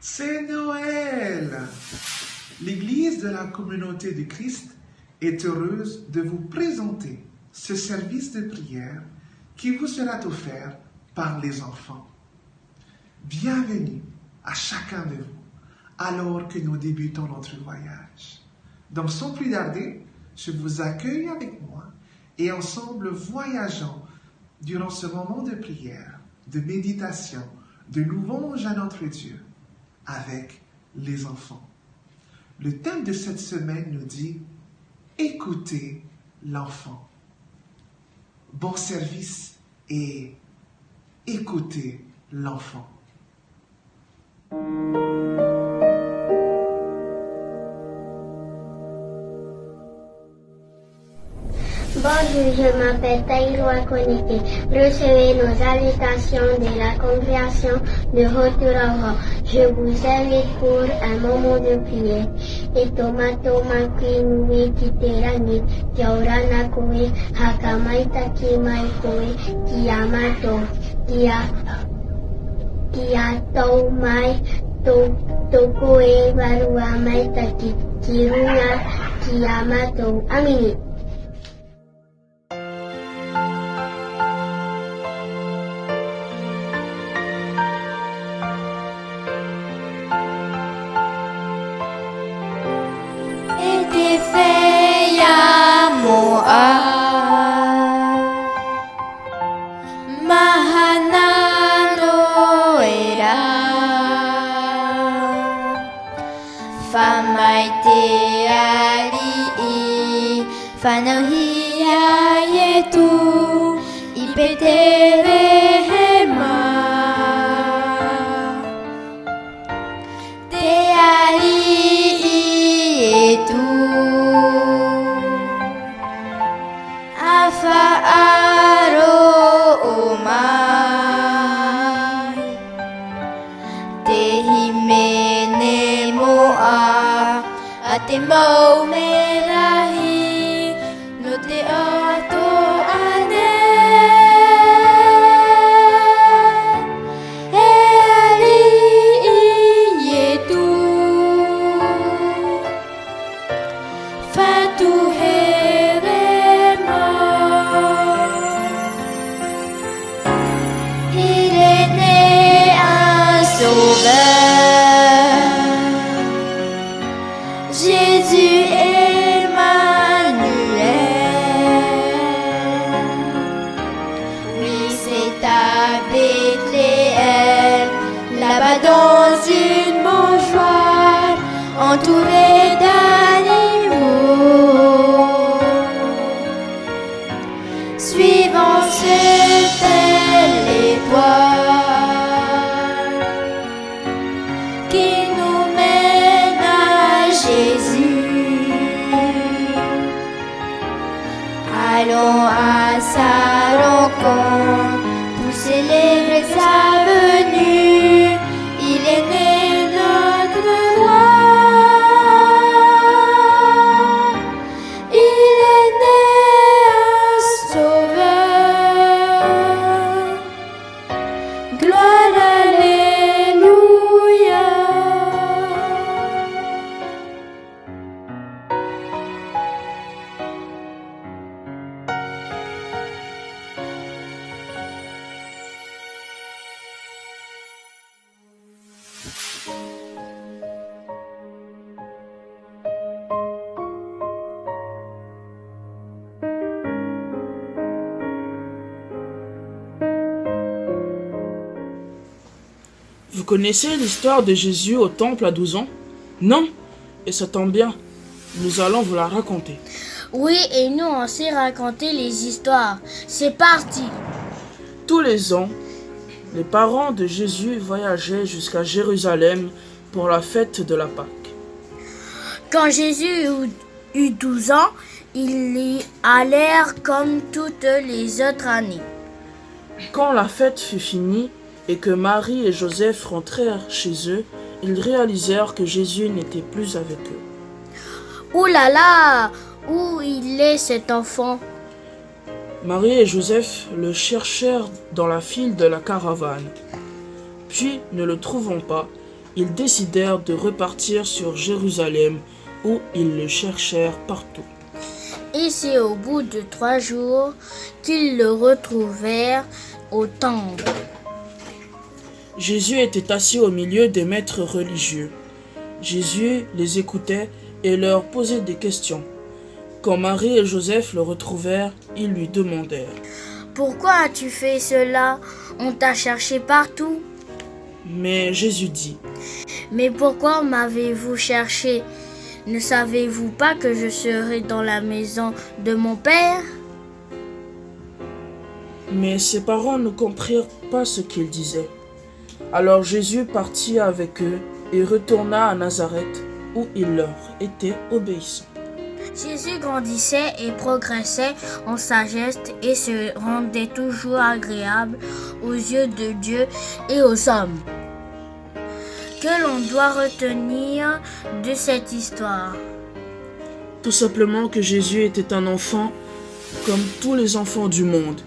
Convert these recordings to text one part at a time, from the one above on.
C'est Noël! L'Église de la communauté de Christ est heureuse de vous présenter ce service de prière qui vous sera offert par les enfants. Bienvenue à chacun de vous alors que nous débutons notre voyage. Donc sans plus tarder, je vous accueille avec moi et ensemble voyageons durant ce moment de prière, de méditation, de louange à notre Dieu avec les enfants. Le thème de cette semaine nous dit « Écoutez l'enfant ». Bon service et écoutez l'enfant. Bonjour, je m'appelle Taïroa Konike. Recevez nos salutations de la congrégation de Rotorava. Je vous invite pour un moment de prière. Et tomato makinui kiterani, kiaurana koe, hakamaita kimai koe, kiamato, kia tau mai, tokoe varua maita kiruna, kiamato. Amini. Fanahia yetu ipete rehema teari yetu afa aromai tehimene moa atemau merahi te ato ane e ali yetu fatu herema il est né un sauveur Jésus dans une mangeoire entourée d'animaux suivant cette étoile qui nous mène à Jésus. Allons à sa rencontre pour célébrer sa venue. Il est né notre roi, il est né un sauveur, gloire alléluia. Vous connaissez l'histoire de Jésus au temple à 12 ans? Non? Et ça tombe bien, nous allons vous la raconter. Oui, et nous on sait raconter les histoires. C'est parti! Tous les ans, les parents de Jésus voyageaient jusqu'à Jérusalem pour la fête de la Pâque. Quand Jésus eut 12 ans, ils y allèrent comme toutes les autres années. Quand la fête fut finie, et que Marie et Joseph rentrèrent chez eux, ils réalisèrent que Jésus n'était plus avec eux. Ouh là là! Où il est cet enfant? Marie et Joseph le cherchèrent dans la file de la caravane. Puis, ne le trouvant pas, ils décidèrent de repartir sur Jérusalem, où ils le cherchèrent partout. Et c'est au bout de 3 jours qu'ils le retrouvèrent au temple. Jésus était assis au milieu des maîtres religieux. Jésus les écoutait et leur posait des questions. Quand Marie et Joseph le retrouvèrent, ils lui demandèrent: « Pourquoi as-tu fait cela? On t'a cherché partout. » Mais Jésus dit: « Mais pourquoi m'avez-vous cherché? Ne savez-vous pas que je serai dans la maison de mon Père? » Mais ses parents ne comprirent pas ce qu'il disait. Alors Jésus partit avec eux et retourna à Nazareth, où il leur était obéissant. Jésus grandissait et progressait en sagesse et se rendait toujours agréable aux yeux de Dieu et aux hommes. Que l'on doit retenir de cette histoire? Tout simplement que Jésus était un enfant comme tous les enfants du monde.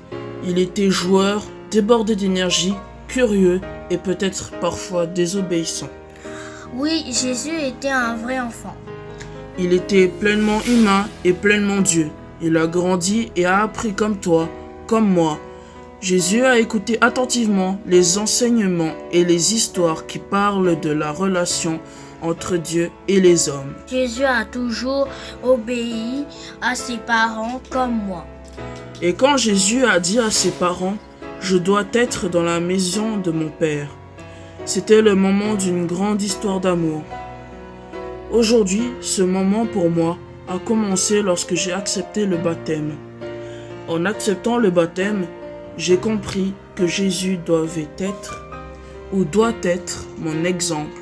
Il était joueur, débordé d'énergie, curieux et peut-être parfois désobéissant. Oui, Jésus était un vrai enfant. Il était pleinement humain et pleinement Dieu. Il a grandi et a appris comme toi, comme moi. Jésus a écouté attentivement les enseignements et les histoires qui parlent de la relation entre Dieu et les hommes. Jésus a toujours obéi à ses parents comme moi. Et quand Jésus a dit à ses parents: « Je dois être dans la maison de mon Père », c'était le moment d'une grande histoire d'amour. Aujourd'hui, ce moment pour moi a commencé lorsque j'ai accepté le baptême. En acceptant le baptême, j'ai compris que Jésus doit être mon exemple.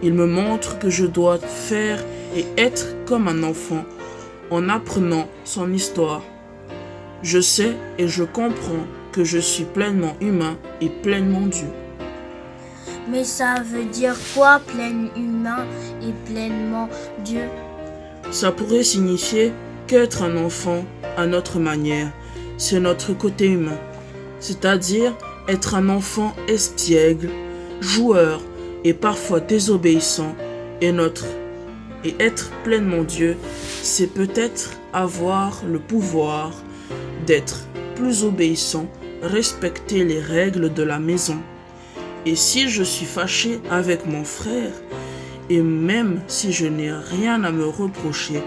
Il me montre que je dois faire et être comme un enfant en apprenant son histoire. Je sais et je comprends que je suis pleinement humain et pleinement Dieu. Mais ça veut dire quoi, pleinement humain et pleinement Dieu? Ça pourrait signifier qu'être un enfant à notre manière, c'est notre côté humain. C'est-à-dire être un enfant espiègle, joueur et parfois désobéissant, et être pleinement Dieu, c'est peut-être avoir le pouvoir d'être plus obéissant, respecter les règles de la maison. Et si je suis fâché avec mon frère, et même si je n'ai rien à me reprocher,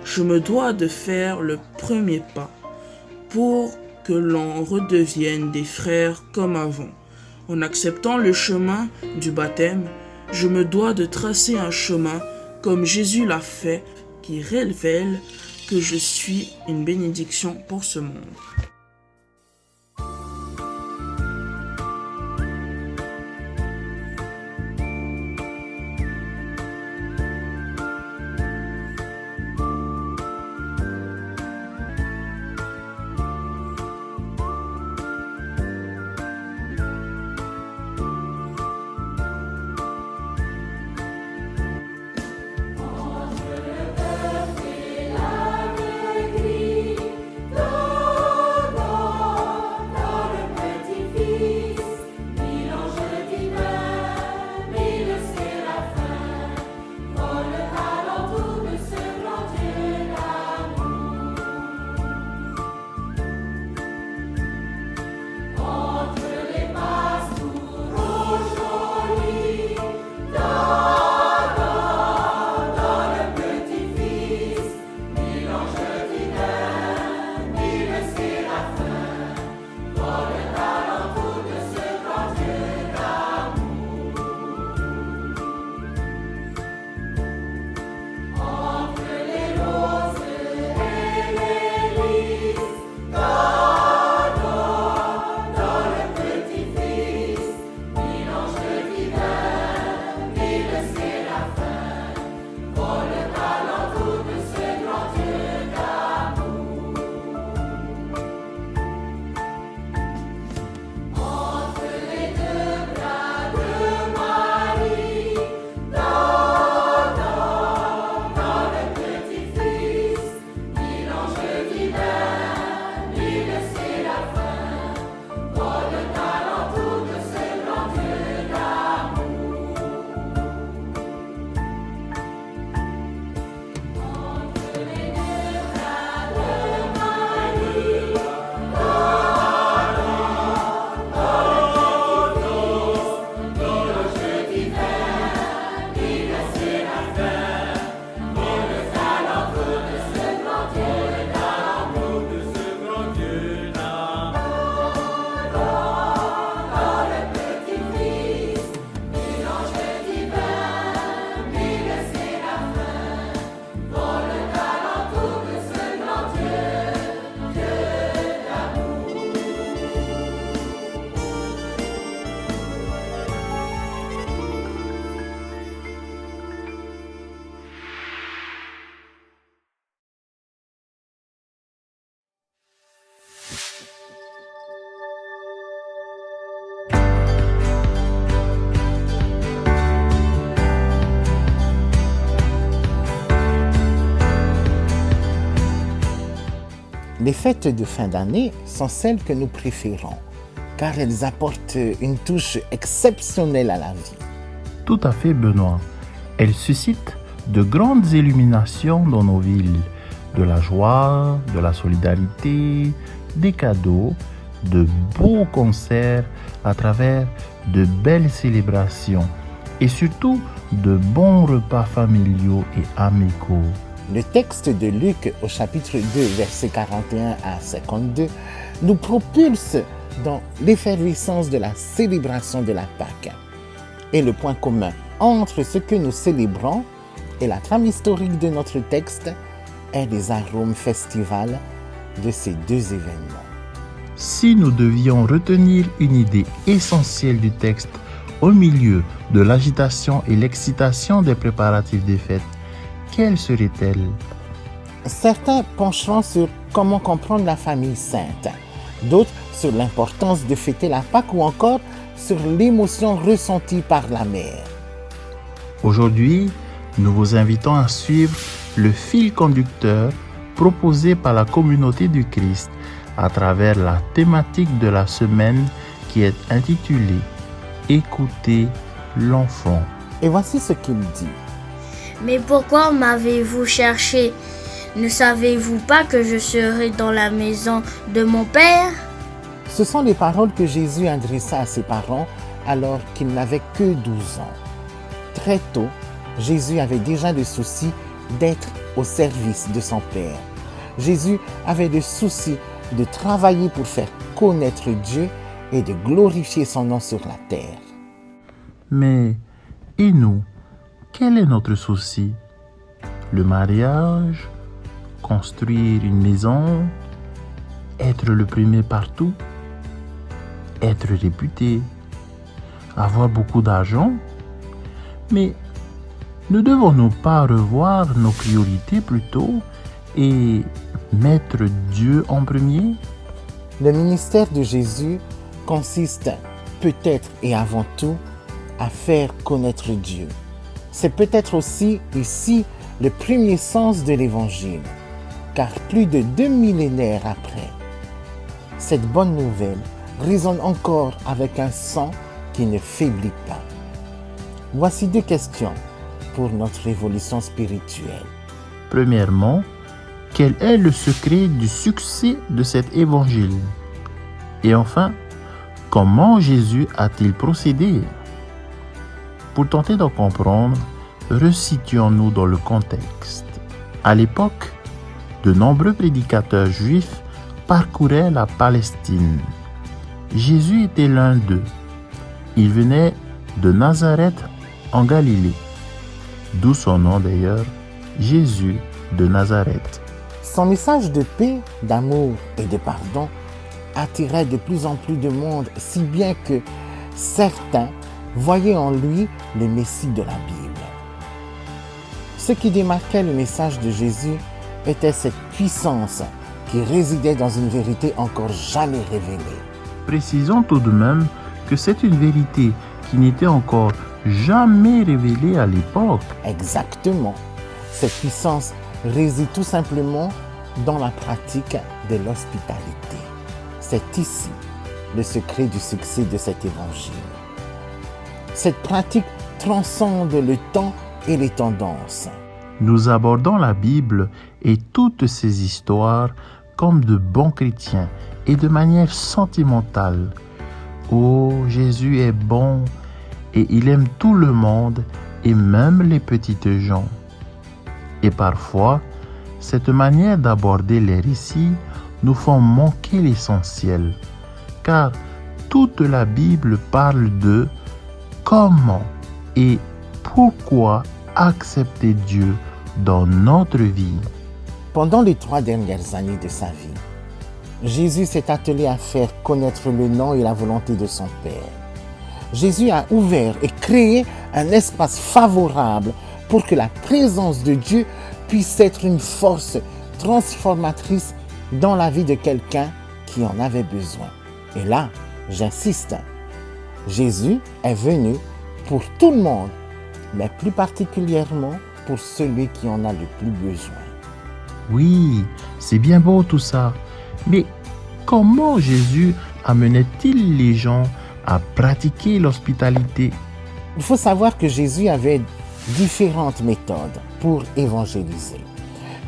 je me dois de faire le premier pas pour que l'on redevienne des frères comme avant. En acceptant le chemin du baptême, je me dois de tracer un chemin comme Jésus l'a fait, qui révèle que je suis une bénédiction pour ce monde. Les fêtes de fin d'année sont celles que nous préférons, car elles apportent une touche exceptionnelle à la vie. Tout à fait, Benoît. Elles suscitent de grandes illuminations dans nos villes, de la joie, de la solidarité, des cadeaux, de beaux concerts à travers de belles célébrations et surtout de bons repas familiaux et amicaux. Le texte de Luc au chapitre 2, versets 41 à 52, nous propulse dans l'effervescence de la célébration de la Pâque. Et le point commun entre ce que nous célébrons et la trame historique de notre texte est les arômes festivals de ces deux événements. Si nous devions retenir une idée essentielle du texte au milieu de l'agitation et l'excitation des préparatifs des fêtes, quelle serait-elle? Certains pencheront sur comment comprendre la famille sainte, d'autres sur l'importance de fêter la Pâque ou encore sur l'émotion ressentie par la mère. Aujourd'hui, nous vous invitons à suivre le fil conducteur proposé par la communauté du Christ à travers la thématique de la semaine qui est intitulée « Écoutez l'enfant ». Et voici ce qu'il dit. Mais pourquoi m'avez-vous cherché? Ne savez-vous pas que je serai dans la maison de mon Père? Ce sont les paroles que Jésus adressa à ses parents alors qu'il n'avait que 12 ans. Très tôt, Jésus avait déjà le souci d'être au service de son Père. Jésus avait le souci de travailler pour faire connaître Dieu et de glorifier son nom sur la terre. Mais, et nous, quel est notre souci? Le mariage? Construire une maison? Être le premier partout? Être réputé? Avoir beaucoup d'argent? Mais ne devons-nous pas revoir nos priorités plutôt et mettre Dieu en premier? Le ministère de Jésus consiste peut-être et avant tout à faire connaître Dieu. C'est peut-être aussi ici le premier sens de l'Évangile, car plus de 2 millénaires après, cette bonne nouvelle résonne encore avec un sang qui ne faiblit pas. Voici 2 questions pour notre évolution spirituelle. Premièrement, quel est le secret du succès de cet évangile? Et enfin, comment Jésus a-t-il procédé? Pour tenter d'en comprendre, resituons-nous dans le contexte. À l'époque, de nombreux prédicateurs juifs parcouraient la Palestine. Jésus était l'un d'eux. Il venait de Nazareth en Galilée, d'où son nom d'ailleurs, Jésus de Nazareth. Son message de paix, d'amour et de pardon attirait de plus en plus de monde, si bien que certains voyaient en lui le Messie de la Bible. Ce qui démarquait le message de Jésus était cette puissance qui résidait dans une vérité encore jamais révélée. Précisons tout de même que c'est une vérité qui n'était encore jamais révélée à l'époque. Exactement. Cette puissance réside tout simplement dans la pratique de l'hospitalité. C'est ici le secret du succès de cet évangile. Cette pratique transcende le temps et les tendances. Nous abordons la Bible et toutes ses histoires comme de bons chrétiens et de manière sentimentale. Oh, Jésus est bon et il aime tout le monde et même les petites gens. Et parfois, cette manière d'aborder les récits nous font manquer l'essentiel, car toute la Bible parle de comment et pourquoi accepter Dieu dans notre vie. Pendant les 3 dernières années de sa vie, Jésus s'est attelé à faire connaître le nom et la volonté de son Père. Jésus a ouvert et créé un espace favorable pour que la présence de Dieu puisse être une force transformatrice dans la vie de quelqu'un qui en avait besoin. Et là, j'insiste, Jésus est venu pour tout le monde, mais plus particulièrement pour celui qui en a le plus besoin. Oui, c'est bien beau tout ça, Mais comment Jésus amenait-il les gens à pratiquer l'hospitalité? Il faut savoir que Jésus avait différentes méthodes pour évangéliser.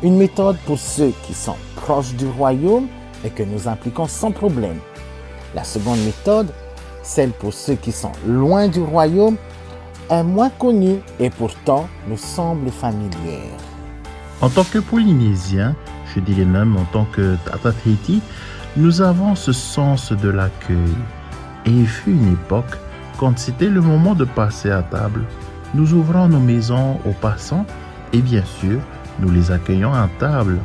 Une méthode pour ceux qui sont proches du royaume et que nous appliquons sans problème. La seconde méthode, celle pour ceux qui sont loin du royaume, est moins connue et pourtant nous semble familière. En tant que Polynésien, je dirais même en tant que Tata Tahiti, nous avons ce sens de l'accueil. Et il fut une époque, quand c'était le moment de passer à table, nous ouvrons nos maisons aux passants et bien sûr, nous les accueillons à table.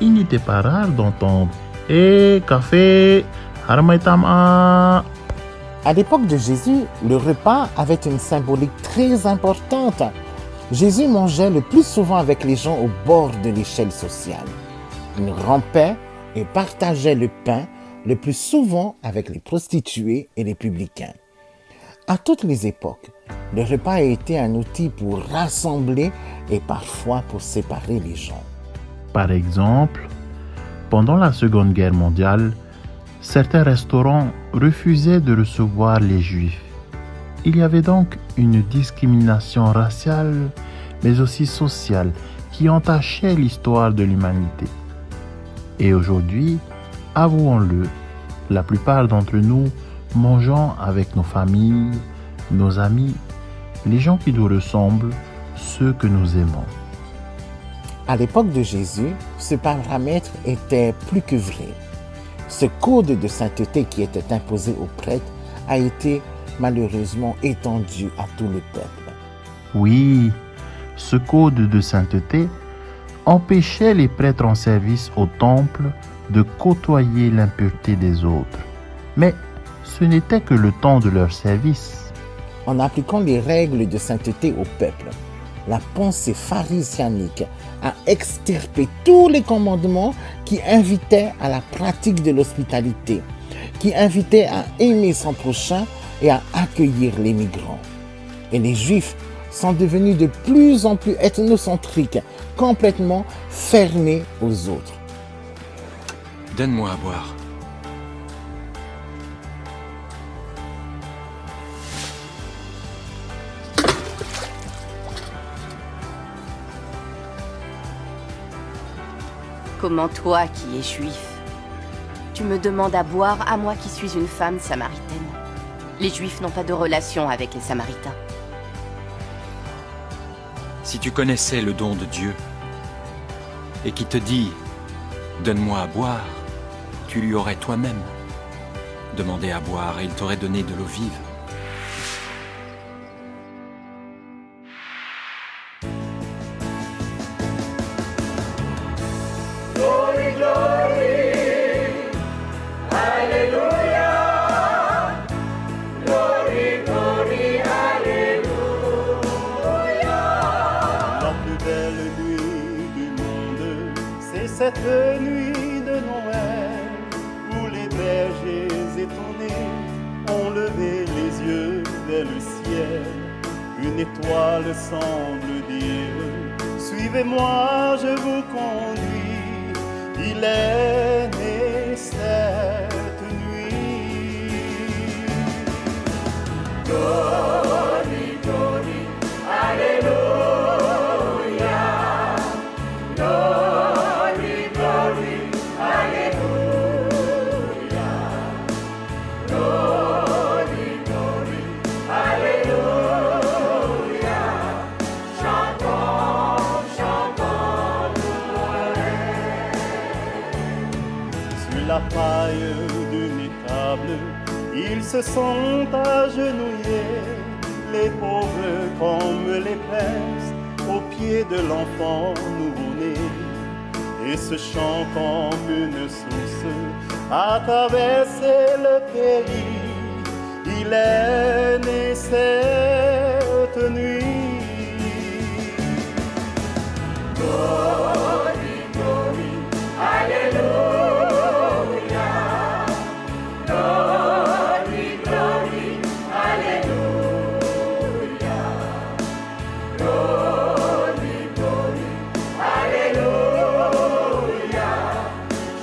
Il n'était pas rare d'entendre « Hé, café, harmaitama ». À l'époque de Jésus, le repas avait une symbolique très importante. Jésus mangeait le plus souvent avec les gens au bord de l'échelle sociale. Il rampait et partageait le pain le plus souvent avec les prostituées et les publicains. À toutes les époques, le repas a été un outil pour rassembler et parfois pour séparer les gens. Par exemple, pendant la Seconde Guerre mondiale, certains restaurants refusaient de recevoir les Juifs. Il y avait donc une discrimination raciale, mais aussi sociale, qui entachait l'histoire de l'humanité. Et aujourd'hui, avouons-le, la plupart d'entre nous mangeons avec nos familles, nos amis, les gens qui nous ressemblent, ceux que nous aimons. À l'époque de Jésus, ce paramètre était plus que vrai. Ce code de sainteté qui était imposé aux prêtres a été malheureusement étendu à tout le peuple. Oui, ce code de sainteté empêchait les prêtres en service au temple de côtoyer l'impureté des autres. Mais ce n'était que le temps de leur service. En appliquant les règles de sainteté au peuple, la pensée pharisianique a extirpé tous les commandements qui invitaient à la pratique de l'hospitalité, qui invitaient à aimer son prochain et à accueillir les migrants. Et les Juifs sont devenus de plus en plus ethnocentriques, complètement fermés aux autres. Donne-moi à boire. Comment toi qui es juif, tu me demandes à boire à moi qui suis une femme samaritaine? Les Juifs n'ont pas de relation avec les Samaritains. Si tu connaissais le don de Dieu et qui te dit « Donne-moi à boire », tu lui aurais toi-même demandé à boire et il t'aurait donné de l'eau vive. Cette nuit de Noël, où les bergers étonnés ont levé les yeux vers le ciel, une étoile semble dire: suivez-moi, je vous conduis. Il est né cette nuit. Glory, glory, alléluia. La paille d'une étable, ils se sont agenouillés, les pauvres comme les princes, aux pieds de l'enfant nouveau-né. Et ce chant comme une source a traversé le pays. Il est né cette nuit. Glory, glory, alléluia.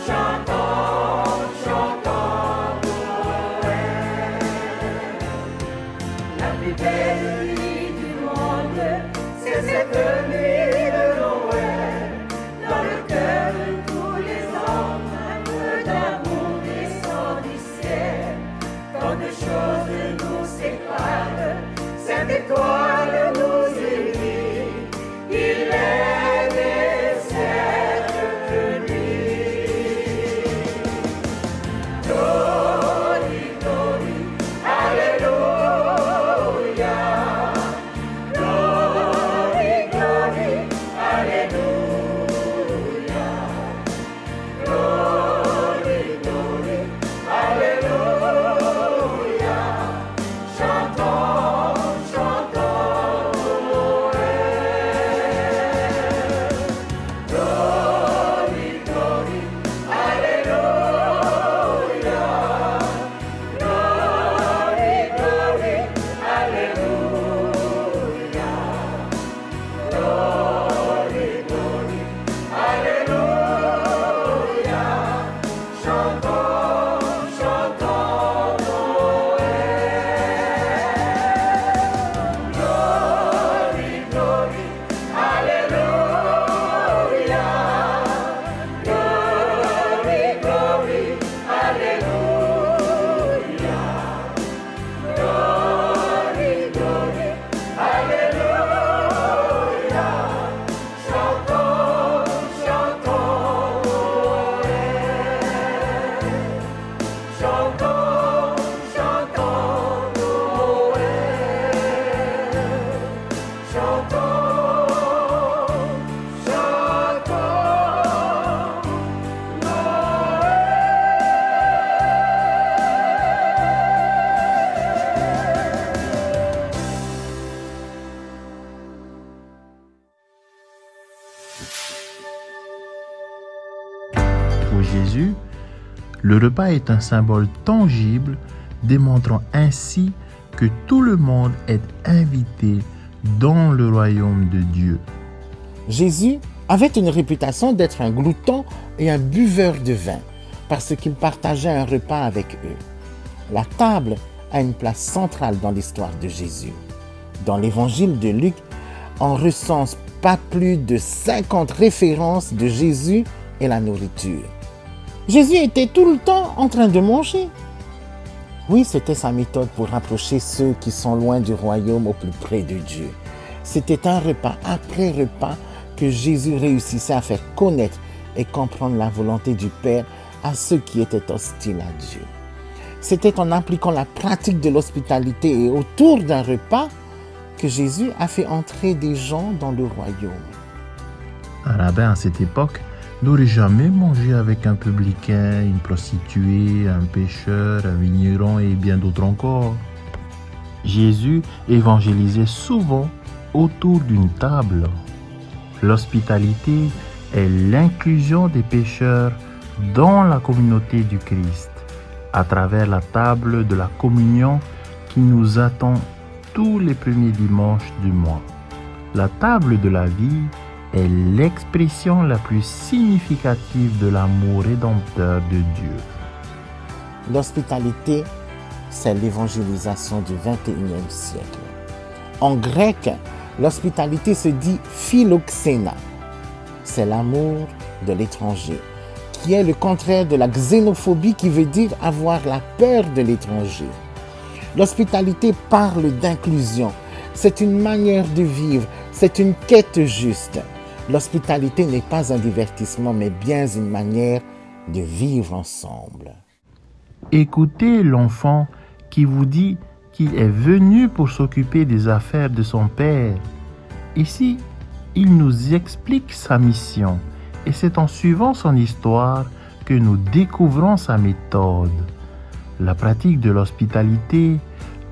Chantons c'est cette nuit de Noël, dans le cœur de tous les hommes, un peu d'amour descend du ciel. Tant de choses nous séparent, cette étoile nous unit, il est de cette nuit. Glory, glory, alléluia. Glory, glory, alléluia. Glory, glory, alléluia. Chantons, chantons Noël. Glory, glory, alléluia. Glory, glory, alléluia. Glory, glory, alléluia. Chantons, chantons Noël. Glory, glory, alléluia. Glory, glory, alléluia. Glory, glory, alléluia. Chantons, chantons Noël. Chantons, chantons Noël. Chantons, chantons Pour Jésus, le repas est un symbole tangible démontrant ainsi que tout le monde est invité dans le royaume de Dieu. Jésus avait une réputation d'être un glouton et un buveur de vin parce qu'il partageait un repas avec eux. La table a une place centrale dans l'histoire de Jésus. Dans l'évangile de Luc, on recense pas plus de 50 références de Jésus et la nourriture. Jésus était tout le temps en train de manger. Oui, c'était sa méthode pour rapprocher ceux qui sont loin du royaume au plus près de Dieu. C'était un repas après repas que Jésus réussissait à faire connaître et comprendre la volonté du Père à ceux qui étaient hostiles à Dieu. C'était en appliquant la pratique de l'hospitalité et autour d'un repas que Jésus a fait entrer des gens dans le royaume. Un rabbin à cette époque n'aurait jamais mangé avec un publicain, une prostituée, un pêcheur, un vigneron et bien d'autres encore. Jésus évangélisait souvent autour d'une table. L'hospitalité est l'inclusion des pécheurs dans la communauté du Christ, à travers la table de la communion qui nous attend tous les premiers dimanches du mois. La table de la vie est l'expression la plus significative de l'amour rédempteur de Dieu. L'hospitalité, c'est l'évangélisation du XXIe siècle. En grec, l'hospitalité se dit philoxéna. C'est l'amour de l'étranger, qui est le contraire de la xénophobie qui veut dire avoir la peur de l'étranger. L'hospitalité parle d'inclusion. C'est une manière de vivre, c'est une quête juste. L'hospitalité n'est pas un divertissement, mais bien une manière de vivre ensemble. Écoutez l'enfant qui vous dit qu'il est venu pour s'occuper des affaires de son père. Ici, il nous explique sa mission et c'est en suivant son histoire que nous découvrons sa méthode. La pratique de l'hospitalité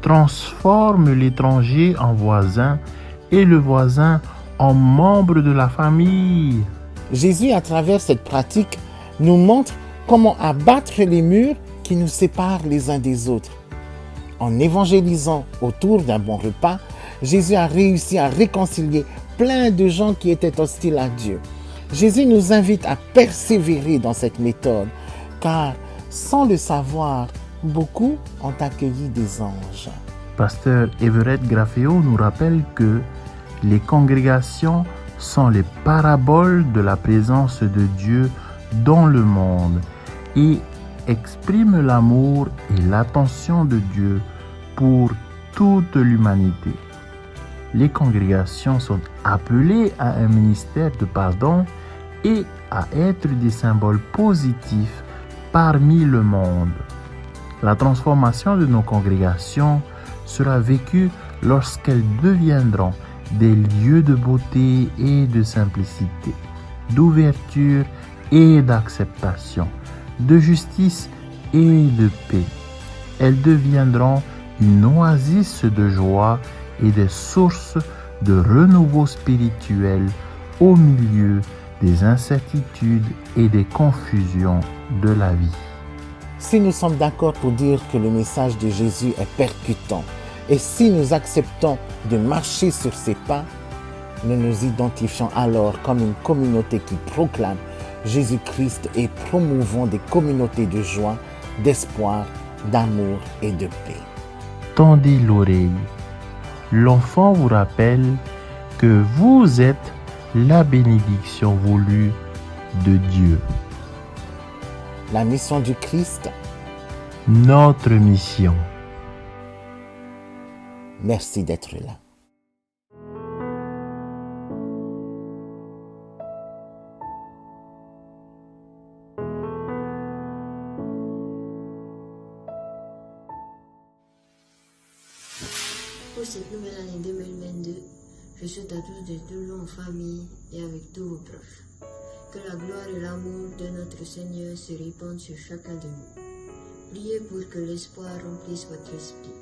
transforme l'étranger en voisin et le voisin en membre de la famille. Jésus, à travers cette pratique, nous montre comment abattre les murs qui nous séparent les uns des autres. En évangélisant autour d'un bon repas, Jésus a réussi à réconcilier plein de gens qui étaient hostiles à Dieu. Jésus nous invite à persévérer dans cette méthode, car sans le savoir, beaucoup ont accueilli des anges. Pasteur Everett Graffeo nous rappelle que Les congrégations sont les paraboles de la présence de Dieu dans le monde et expriment l'amour et l'attention de Dieu pour toute l'humanité. Les congrégations sont appelées à un ministère de pardon et à être des symboles positifs parmi le monde. La transformation de nos congrégations sera vécue lorsqu'elles deviendront des lieux de beauté et de simplicité, d'ouverture et d'acceptation, de justice et de paix. Elles deviendront une oasis de joie et des sources de renouveau spirituel au milieu des incertitudes et des confusions de la vie. Si nous sommes d'accord pour dire que le message de Jésus est percutant, et si nous acceptons de marcher sur ses pas, nous nous identifions alors comme une communauté qui proclame Jésus-Christ et promouvons des communautés de joie, d'espoir, d'amour et de paix. Tendez l'oreille. L'enfant vous rappelle que vous êtes la bénédiction voulue de Dieu. La mission du Christ, notre mission. Merci d'être là. Pour cette nouvelle année 2022, je souhaite à tous d'être toujours en famille et avec tous vos proches. Que la gloire et l'amour de notre Seigneur se répandent sur chacun de nous. Priez pour que l'espoir remplisse votre esprit.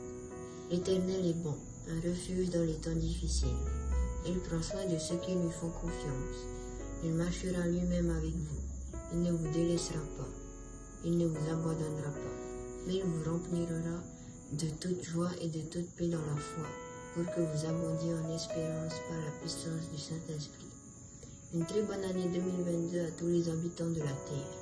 L'Éternel est bon, un refuge dans les temps difficiles. Il prend soin de ceux qui lui font confiance. Il marchera lui-même avec vous. Il ne vous délaissera pas. Il ne vous abandonnera pas. Mais il vous remplira de toute joie et de toute paix dans la foi, pour que vous abondiez en espérance par la puissance du Saint-Esprit. Une très bonne année 2022 à tous les habitants de la Terre.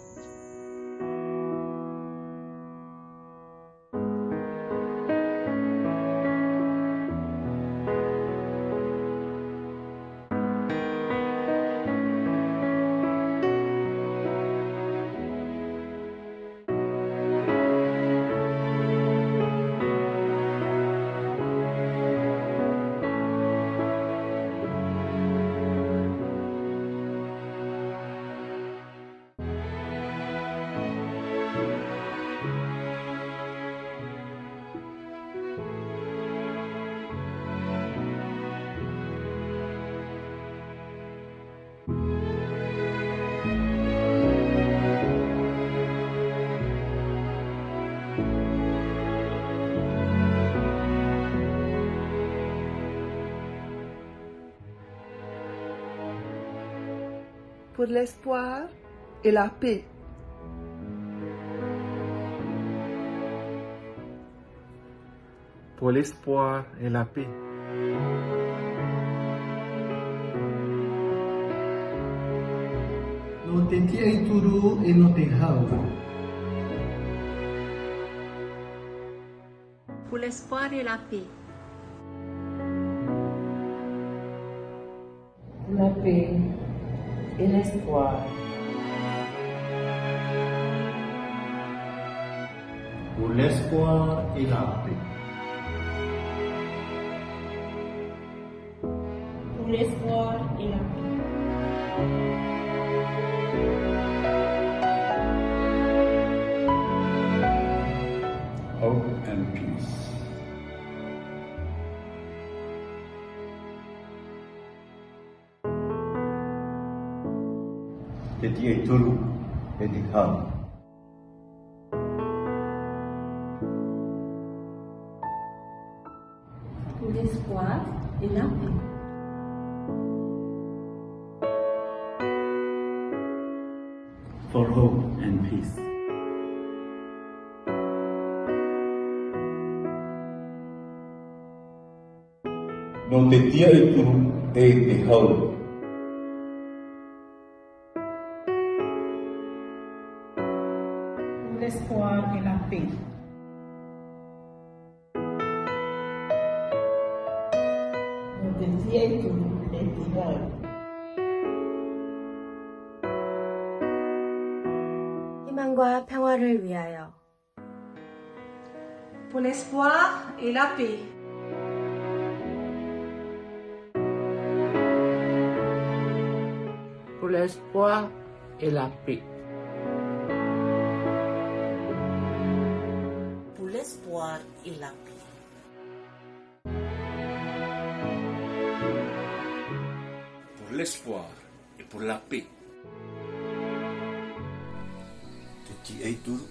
Pour l'espoir et la paix. Pour l'espoir et la paix. No te tia ituru e no te hau. Pour l'espoir et la paix. La paix et l'espoir. Pour l'espoir et la paix. Pour l'espoir et la paix. Hope and peace. Te tia ituru e te hau. Pour l'espoir et la paix. For hope and peace. No te tia ituru e te hau. Pour l'espoir et la paix. No te tia ituru tayo. 희망과 평화를 위하여. Pour l'espoir et la paix. Pour l'espoir et la paix. Pour l'espoir et la paix. Pour l'espoir et pour la paix. Ti ei turu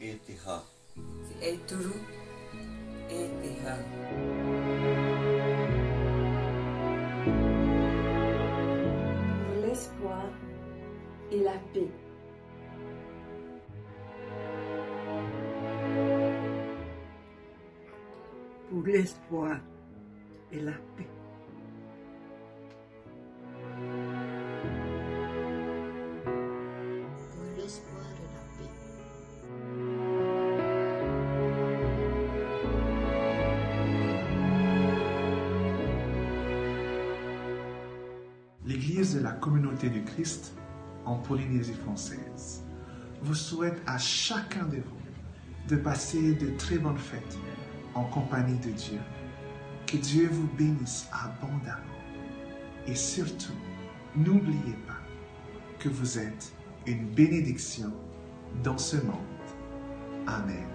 e te ha. Ti ei turu e te ha. Pour l'espoir et la paix. Pour l'espoir et la paix. Pour l'espoir et la paix. L'Église de la communauté du Christ en Polynésie française vous souhaite à chacun de vous de passer de très bonnes fêtes en compagnie de Dieu. Que Dieu vous bénisse abondamment. Et surtout, n'oubliez pas que vous êtes une bénédiction dans ce monde. Amen.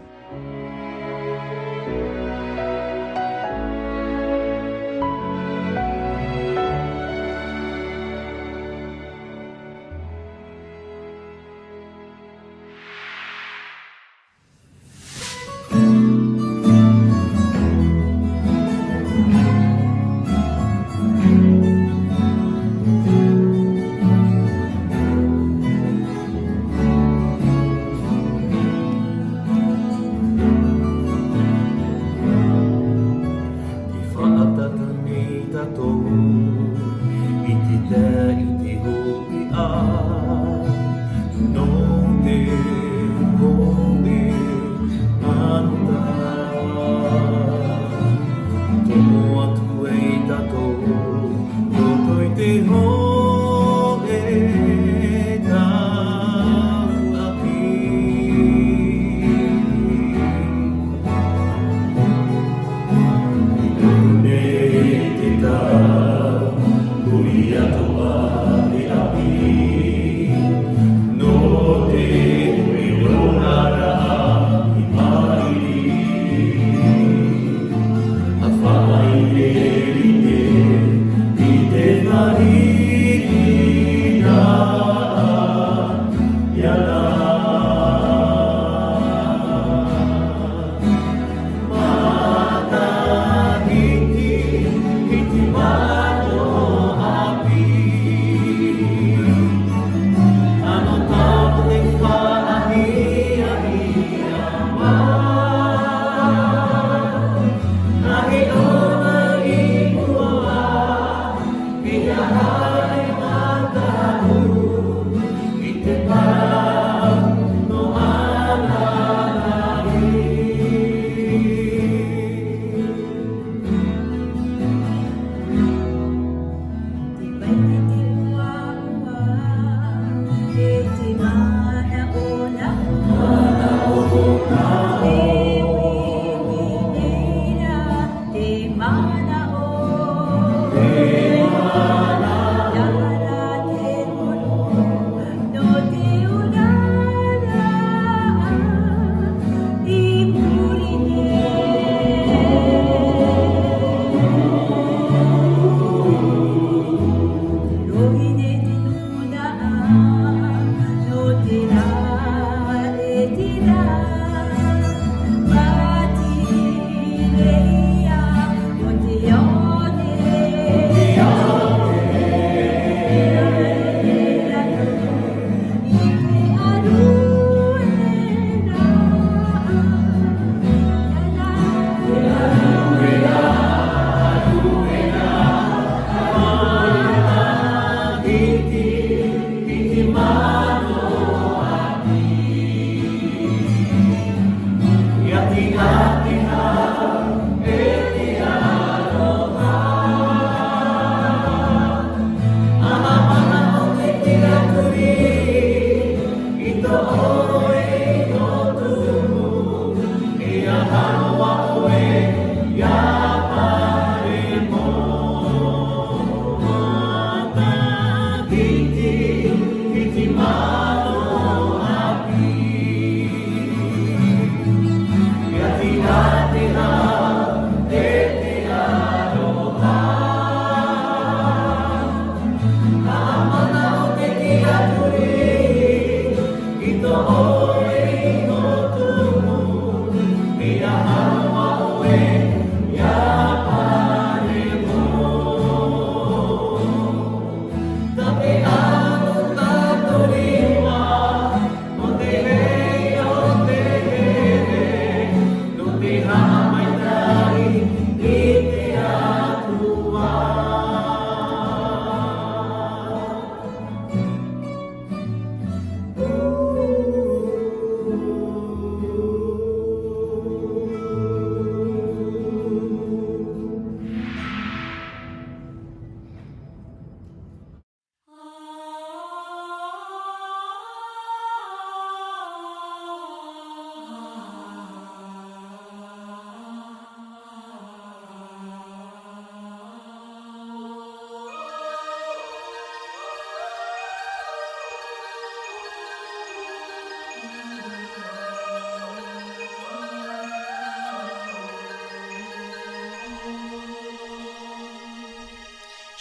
No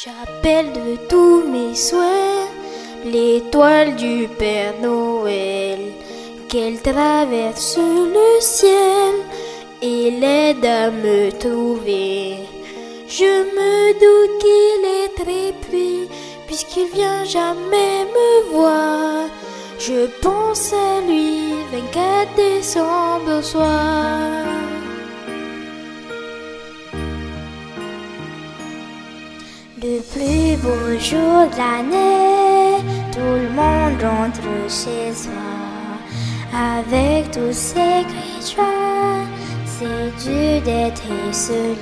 J'appelle de tous mes souhaits l'étoile du Père Noël, qu'elle traverse le ciel et l'aide à me trouver. Je me doute qu'il est trépied, puisqu'il vient jamais me voir. Je pense à lui 24 décembre au soir. Le plus beau jour de l'année, tout le monde rentre chez soi. Avec tous ses cris de joie, c'est dur d'être isolé.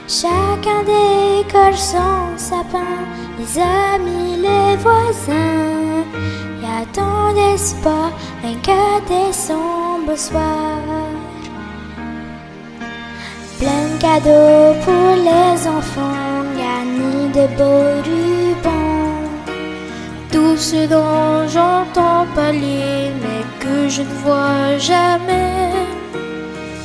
Chacun décore son sapin, les amis, les voisins. Y a tant d'espoir, 24 décembre au soir. Plein de cadeaux pour les enfants, garnis de beaux rubans. Tout ce dont j'entends parler, mais que je ne vois jamais.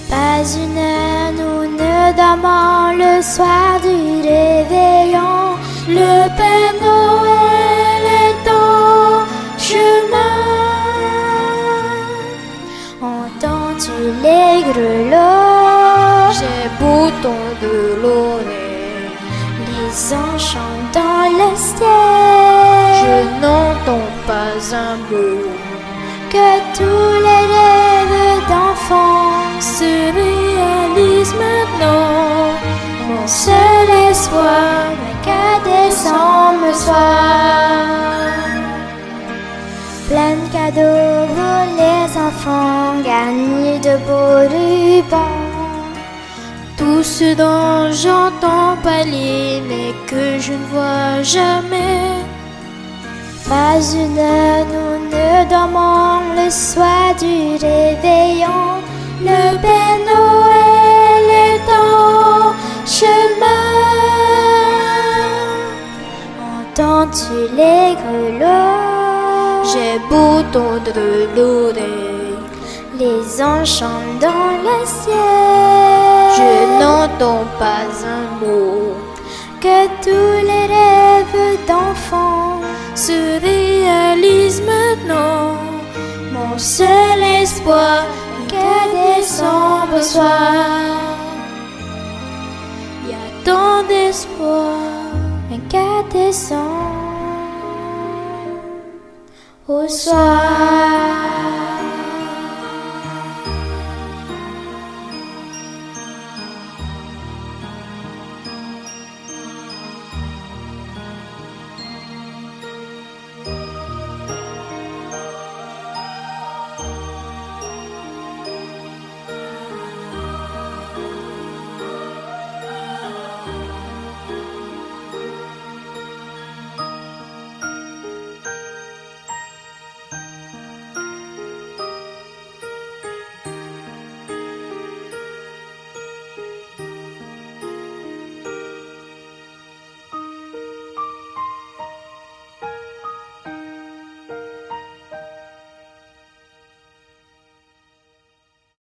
Pas une heure, nous ne dormons le soir du réveillon. Le Père Noël est au chemin. Entends-tu les grelots? J'ai bouton de l'oreille, les anges chantent dans le ciel. Je n'entends pas un mot, que tous les rêves d'enfants se réalisent maintenant. Mon seul espoir, 24 décembre soir. Plein de cadeaux pour les enfants, garnis de beaux rubans. Tout ce dont j'entends parler, mais que je ne vois jamais. Pas une heure, nous ne dormons le soir du réveillon. Le Père Noël est en chemin. Entends-tu les grelots? J'ai bouton de l'oreille, les anges chantent dans le ciel. Je n'entends pas un mot, que tous les rêves d'enfants se réalisent maintenant. Mon seul espoir, 24 décembre soir. Y a tant d'espoir, 24 décembre au soir.